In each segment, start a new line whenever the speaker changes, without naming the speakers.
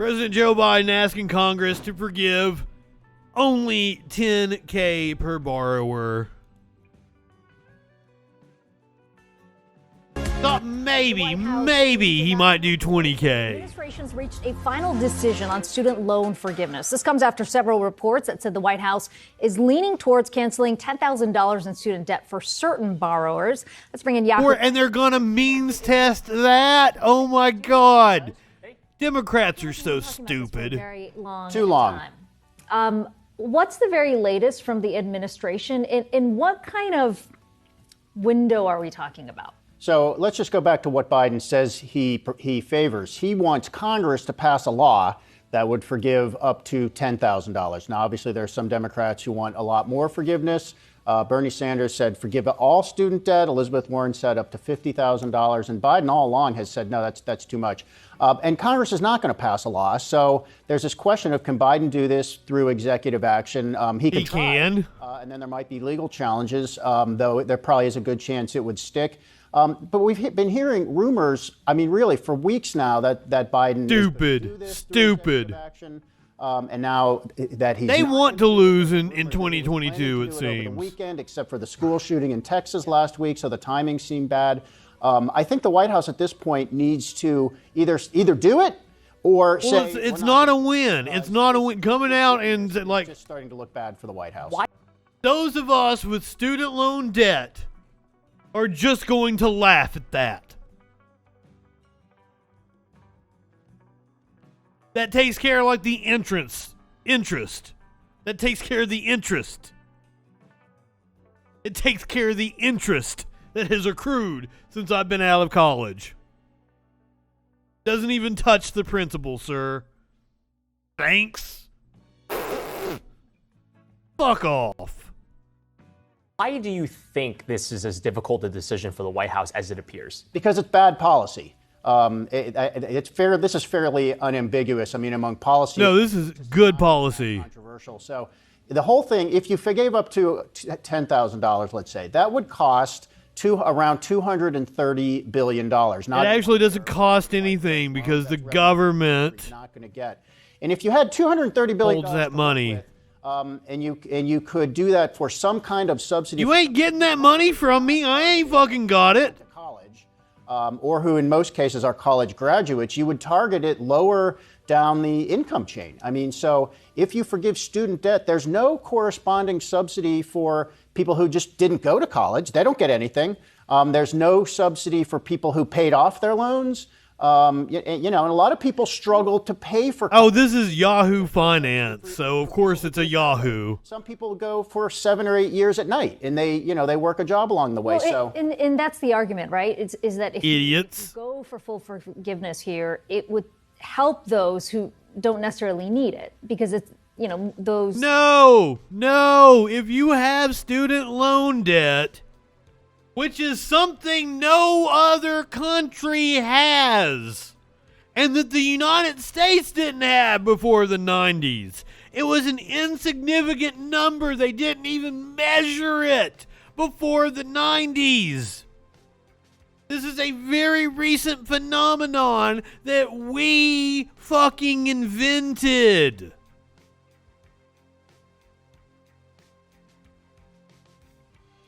President Joe Biden asking Congress to forgive only $10K per borrower. Thought maybe he might do $20K.
The administration's reached a final decision on student loan forgiveness. This comes after several reports that said the White House is leaning towards canceling $10,000 in student debt for certain borrowers. Let's bring in Yahoo.
And they're going to means test that? Oh, my God. Democrats are so stupid.
Too long. What's the very latest from the administration? In what kind of window are we talking about?
So let's just go back to what Biden says he favors. He wants Congress to pass a law that would forgive up to $10,000. Now, obviously, there are some Democrats who want a lot more forgiveness. Bernie Sanders said forgive all student debt. Elizabeth Warren said up to $50,000. And Biden all along has said, no, that's too much. And Congress is not going to pass a law. So there's this question of, can Biden do this through executive action? He can. And then there might be legal challenges, though there probably is a good chance it would stick. But we've been hearing rumors, I mean, really, for weeks now that Biden
Stupid.
Action, and now that
they want to lose in 2022, it seems.
Over the weekend, except for the school shooting in Texas last week, so the timing seemed bad. I think the White House at this point needs to either do it or say
it's not a win. It's not a win. Coming out and like
just starting to look bad for the White House.
Those of us with student loan debt are just going to laugh at that. That takes care of like the interest. That takes care of the interest. It takes care of the interest that has accrued since I've been out of college. Doesn't even touch the principal, sir. Thanks. Fuck off.
Why do you think this is as difficult a decision for the White House as it appears?
Because it's bad policy. It's fair. This is fairly unambiguous. I mean, among policy.
No, this is good policy.
Controversial. So the whole thing, if you forgave up to $10,000, let's say, that would cost around $230 billion.
It actually doesn't cost anything because the government
is not going to get. And if you had $230 billion
holds that money.
And you could do that for some kind of subsidy.
You ain't getting that money from me. I ain't fucking got it.
To college, or who in most cases are college graduates, you would target it lower down the income chain. I mean, so if you forgive student debt, there's no corresponding subsidy for people who just didn't go to college. They don't get anything. There's no subsidy for people who paid off their loans. And a lot of people struggle to pay for college.
Oh, this is Yahoo Finance, so of course it's a Yahoo.
Some people go for 7 or 8 years at night, and they work a job along the way.
And that's the argument, right? Is that if you go for full forgiveness here, it would help those who don't necessarily need it, because it's those.
No. If you have student loan debt, which is something no other country has, and that the United States didn't have before the 90s. It was an insignificant number. They didn't even measure it before the 90s. This is a very recent phenomenon that we fucking invented.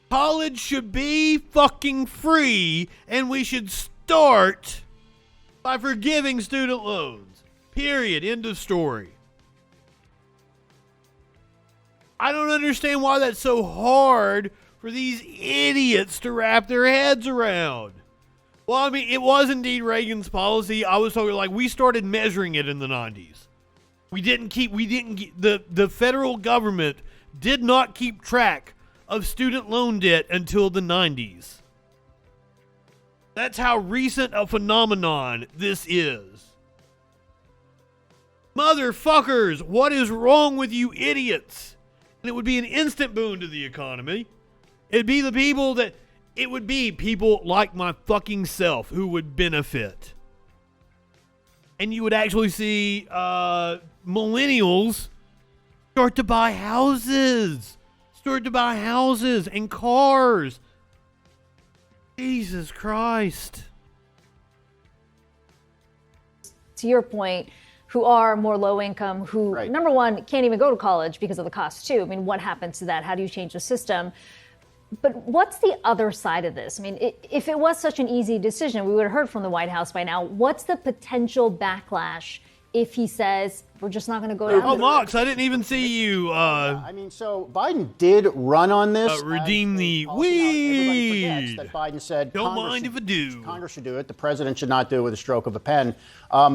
College should be fucking free, and we should start by forgiving student loans. Period. End of story. I don't understand why that's so hard for these idiots to wrap their heads around. Well, I mean, it was indeed Reagan's policy. I was talking we started measuring it in the 90s. The federal government did not keep track of student loan debt until the 90s. That's how recent a phenomenon this is. Motherfuckers, what is wrong with you idiots? And it would be an instant boon to the economy. It would be people like my fucking self who would benefit. And you would actually see millennials start to buy houses. And cars. Jesus Christ.
To your point, who are more low income, who,
Right.
number one, can't even go to college because of the cost, too. I mean, what happens to that? How do you change the system? But what's the other side of this? I mean, if it was such an easy decision, we would have heard from the White House by now. What's the potential backlash if he says, we're just not going to go down?
Oh, Mox, I didn't even see you.
I mean, so Biden did run on this.
Redeem the
Everybody forgets that Biden said
Don't mind if I do.
Congress should do it. The president should not do it with a stroke of a pen.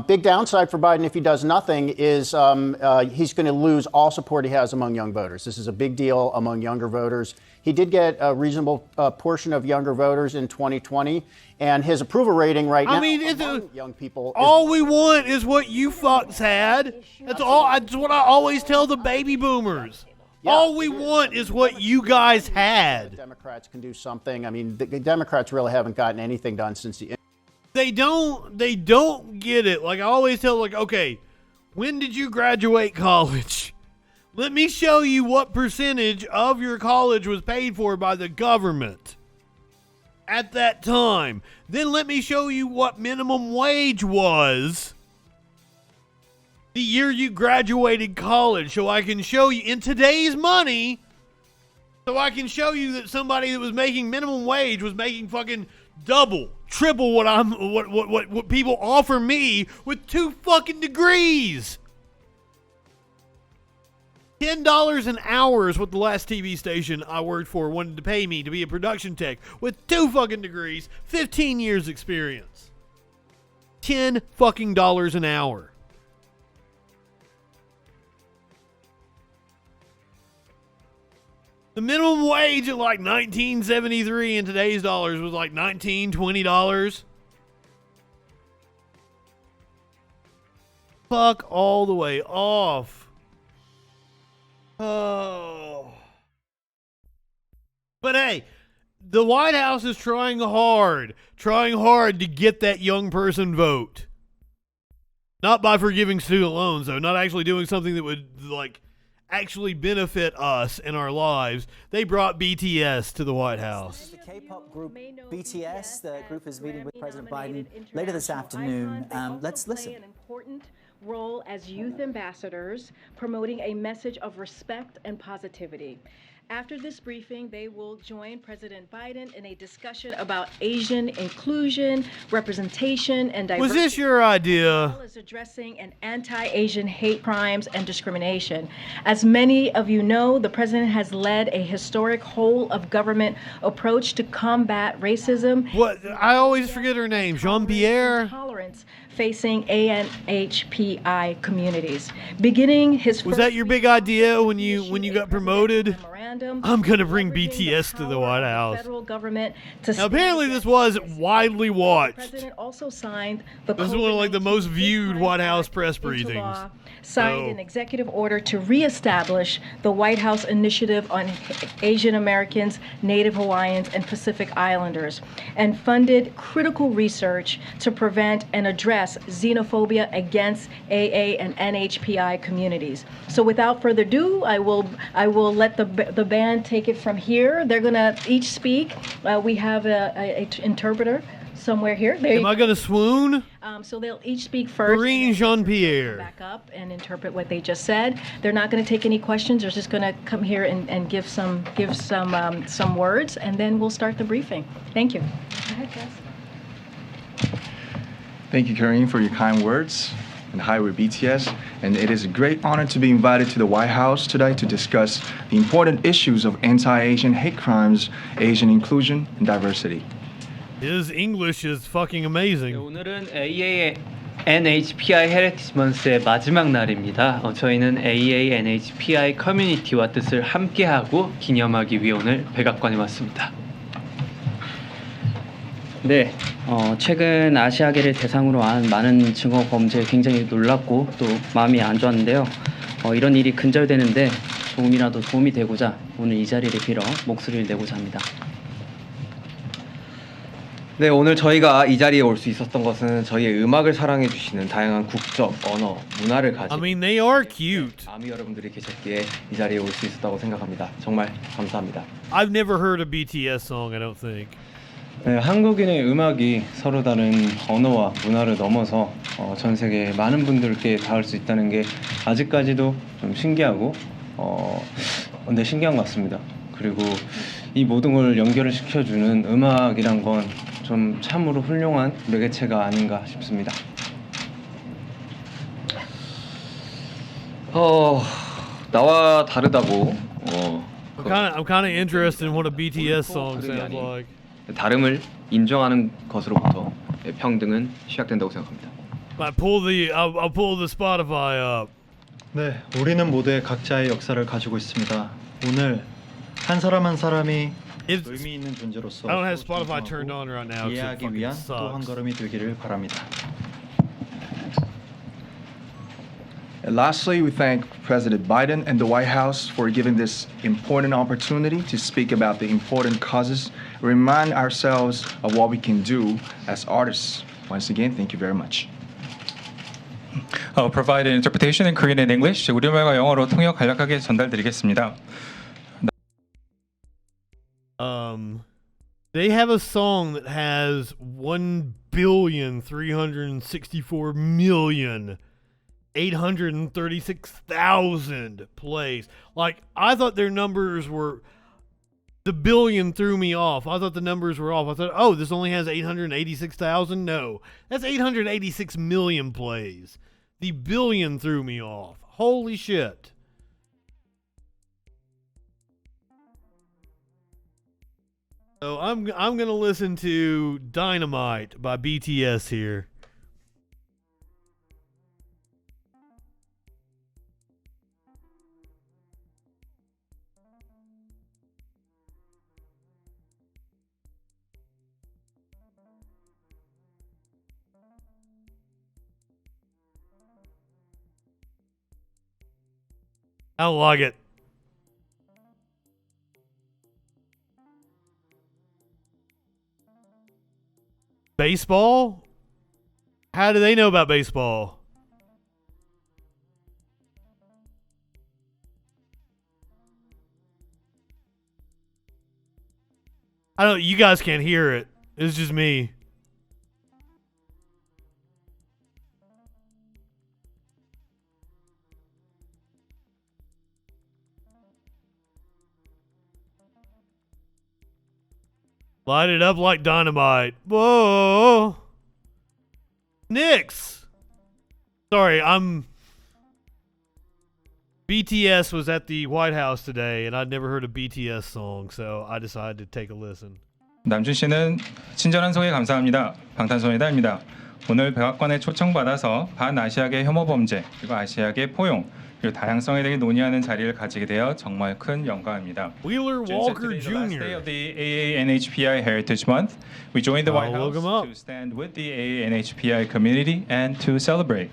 Big downside for Biden if he does nothing is he's going to lose all support he has among young voters. This is a big deal among younger voters. He did get a reasonable portion of younger voters in 2020, and his approval rating right now among young people.
All we want is what you fucks had. That's all. That's what I always tell the baby boomers.
Yeah,
all we want is what you guys had.
The Democrats can do something. I mean, the Democrats really haven't gotten anything done since the.
They don't get it. Like I always tell, like, okay, when did you graduate college? Let me show you what percentage of your college was paid for by the government at that time. Then let me show you what minimum wage was the year you graduated college, so I can show you in today's money, so I can show you that somebody that was making minimum wage was making fucking double, triple what people offer me with 2 fucking degrees. $10 an hour is what the last TV station I worked for wanted to pay me to be a production tech with 2 fucking degrees, 15 years experience. $10 fucking an hour. The minimum wage at like 1973 in today's dollars was like $19, $20. Fuck all the way off. Oh. But hey, the White House is trying hard to get that young person vote. Not by forgiving student loans, though. Not actually doing something that would, like, actually benefit us in our lives. They brought BTS to the White House.
The K-pop group BTS, the group is meeting with President Biden later this afternoon. Let's listen.
An important role as youth ambassadors, promoting a message of respect and positivity. After this briefing, they will join President Biden in a discussion about Asian inclusion, representation, and diversity.
Was this your idea?
As well as addressing an anti-Asian hate crimes and discrimination. As many of you know, the president has led a historic whole-of-government approach to combat racism.
What? I always forget her name. Jean-Pierre?
Tolerance facing ANHPI communities. Beginning his
Was that your big idea when you got promoted? I'm gonna bring BTS to the White House.
Federal government to
now, apparently this was widely watched.
The president also signed the
This is one of like the most viewed White House press briefings.
Signed an executive order to reestablish the White House Initiative on Asian Americans, Native Hawaiians, and Pacific Islanders, and funded critical research to prevent and address xenophobia against AA and NHPI communities. So without further ado, I will let the band take it from here. They're gonna each speak. We have a interpreter somewhere here.
Am I gonna swoon?
So they'll each speak first.
Marine Jean-Pierre.
Back up and interpret what they just said. They're not going to take any questions. They're just going to come here and give some words, and then we'll start the briefing. Thank you. Go ahead, Jess.
Thank you, Karine, for your kind words. And hi, we're BTS, and it is a great honor to be invited to the White House today to discuss the important issues of anti-Asian hate crimes, Asian inclusion, and diversity.
His English is fucking amazing.
오늘은 AA NHPI 헤리티지 먼스의 마지막 날입니다. 저희는 AA NHPI 커뮤니티와 뜻을 함께하고 기념하기 위해 오늘 백악관에 왔습니다.
네, 최근 아시아계를 대상으로 한 많은 증오 범죄에 굉장히 놀랐고 또 마음이 안 좋았는데요. 이런 일이 근절되는데 조금이라도 도움이 되고자 오늘 이 자리를 빌어 목소리를 내고자 합니다.
네, 오늘 저희가 이 자리에 올 수 있었던 것은 저희의 음악을 사랑해 주시는 다양한 국적, 언어, 문화를 가진
I mean, they are cute.
아미 여러분들이 계셨기에 이 자리에 올 수 있었다고 생각합니다. 정말 감사합니다.
I've never heard a BTS song, I don't think.
네, 한국인의 음악이 서로 다른 언어와 문화를 넘어서 전 세계 많은 분들께 닿을 수 있다는 게 아직까지도 좀 신기하고 근데 신기한 것 같습니다. 그리고 이 모든 걸 연결을 시켜주는 음악이란 건 좀 참으로 훌륭한 매개체가 아닌가 싶습니다.
나와 다르다고
I'm kind of interested in what a BTS song sounds like.
다름을 인정하는 것으로부터 평등은 시작된다고 생각합니다.
I'll pull the Spotify up.
네, 우리는 모두의 각자의 역사를 가지고 있습니다. 오늘 한 사람 한 사람이 의미 있는 존재로서
I don't have Spotify turned on right now.
이해하기 위한 또 한 걸음이 되기를 바랍니다.
And lastly, we thank President Biden and the White House for giving this important opportunity to speak about the important causes, remind ourselves of what we can do as artists. Once again, thank you very much.
Provide an interpretation in Korean and English. 우리말과 영어로 통역 간략하게 전달드리겠습니다.
They have a song that has 1,364,836,000 plays. Like, I thought their numbers were... The billion threw me off. I thought the numbers were off. I thought, oh, this only has 886,000? No. That's 886 million plays. The billion threw me off. Holy shit. So I'm gonna listen to Dynamite by BTS here. I like it. Baseball? How do they know about baseball? I don't. You guys can't hear it. It's just me. Light it up like dynamite. Whoa. Knicks. Sorry, BTS was at the White House today, and I'd never heard a BTS song, so I decided to take a listen.
남준 씨는 친절한 소개 감사합니다. 방탄소년단입니다. 오늘 백악관에 초청받아서 반아시아계 혐오 범죄 그리고 아시아계 포용 그리고 다양성에 대해 논의하는 자리를 가지게 되어 정말 큰 영광입니다.
Wheeler Walker
Jr. The last day
Jr.
of the AANHPI Heritage Month, we joined the White
look
House
him up.
to stand with the AANHPI community and to celebrate.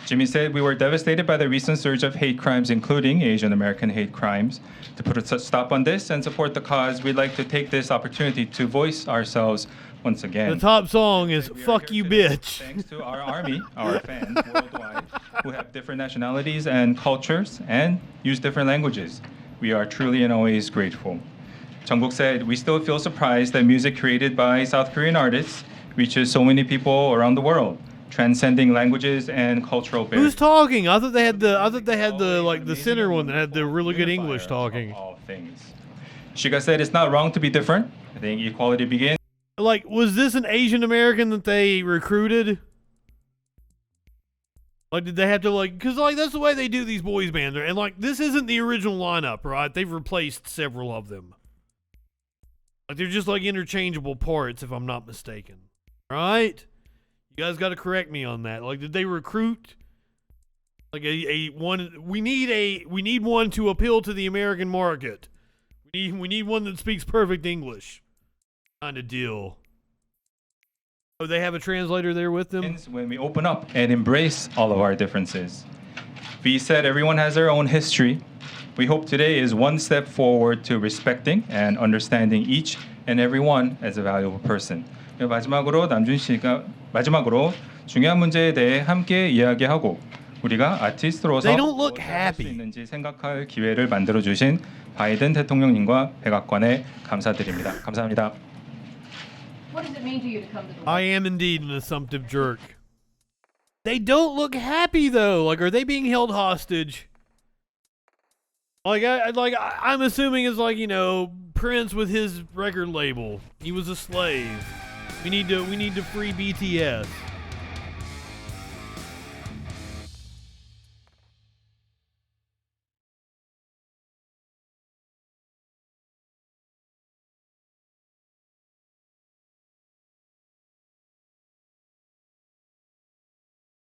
Jimmy said, "We were devastated by the recent surge of hate crimes, including Asian American hate crimes. To put a stop on this and support the cause, we'd like to take this opportunity to voice ourselves once again."
The top song is "Fuck You, Bitch."
Thanks to our army, our fans worldwide, who have different nationalities and cultures and use different languages. We are truly and always grateful. Jungkook said, "We still feel surprised that music created by South Korean artists reaches so many people around the world, transcending languages and cultural barriers."
Who's talking? I thought they had the like the center one that had the really good English talking.
All things. Shiga said, "It's not wrong to be different. I think equality begins."
Like, was this an Asian American that they recruited? Like, did they have to, like, because, like, that's the way they do these boys bands. And, like, this isn't the original lineup, right? They've replaced several of them. Like, they're just, like, interchangeable parts, if I'm not mistaken. Right? You guys got to correct me on that. Like, did they recruit, like, a one? We need one to appeal to the American market. We need one that speaks perfect English. Kind of deal. Oh, they have a translator there with them?
When we open up and embrace all of our differences. V said everyone has their own history. We hope today is one step forward to respecting and understanding each and every one as a valuable person. 마지막으로 남준 씨가 중요한 문제에 대해 함께 이야기하고 우리가 아티스트로서 할 수 있는지 생각할 기회를 만들어 주신 바이든 대통령님과 백악관에 감사드립니다. 감사합니다.
What does it mean to you to come to the White
I am indeed an assumptive jerk. They don't look happy though. Like, are they being held hostage? I'm assuming it's like, you know, Prince with his record label. He was a slave. We need to free BTS.